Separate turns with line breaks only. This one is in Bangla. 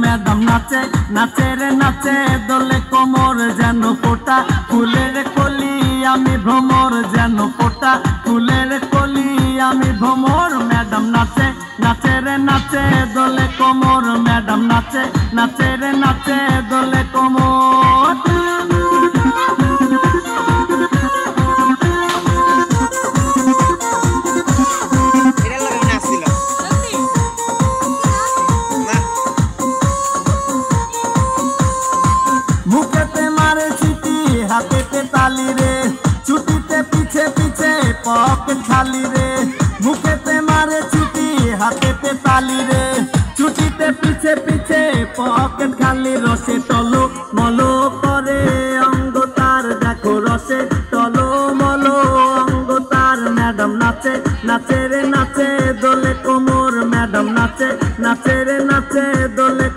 ম্যাডাম নাচে নাচে রে নাচে দোলে কোমর যেন ফোটা ফুলের কলি আমি ভ্রমর যেন ফোটা ফুলের কলি আমি ভ্রমর ম্যাডাম নাচে নাচে রে নাচে দোলে কোমর ম্যাডাম নাচে নাচে রে নাচে দোলে কোমর। মুখেতে মারে চিঠি হাতেতে তালি রে ছুটিতে পিছে পিছে পকেট খালি রে মুখেতে মারে চিঠি হাতেতে তালি রে ছুটিতে পিছে পিছে পকেট খালি রসে টলো মলো করে অঙ্গ তার দেখো রসে টলো মলো অঙ্গ তার ম্যাডাম নাচে নাচে রে নাচে দোলে কোমর ম্যাডাম নাচে নাচে রে নাচে দোলে